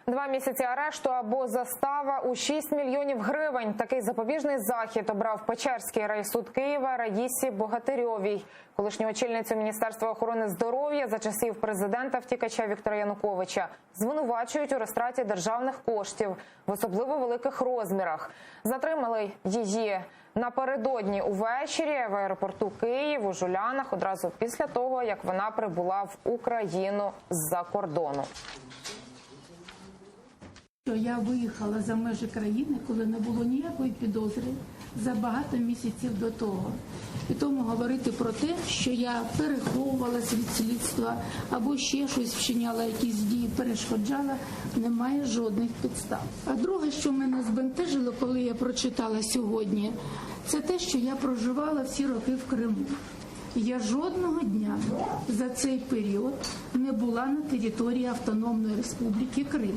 2 місяці арешту або застава у 6 мільйонів гривень. Такий запобіжний захід обрав Печерський райсуд Києва Раїсі Богатирьовій, колишню очільницю Міністерства охорони здоров'я за часів президента-втікача Віктора Януковича. Звинувачують у розтраті державних коштів в особливо великих розмірах. Затримали її напередодні увечері в аеропорту Київ у Жулянах, одразу після того, як вона прибула в Україну з-за кордону. Я виїхала за межі країни, коли не було ніякої підозри за багато місяців до того. І тому говорити про те, що я переховувалася від слідства або ще щось вчиняла, якісь дії перешкоджала, немає жодних підстав. А друге, що мене збентежило, коли я прочитала сьогодні, це те, що я проживала всі роки в Криму. Я жодного дня за цей період не була на території Автономної Республіки Крим.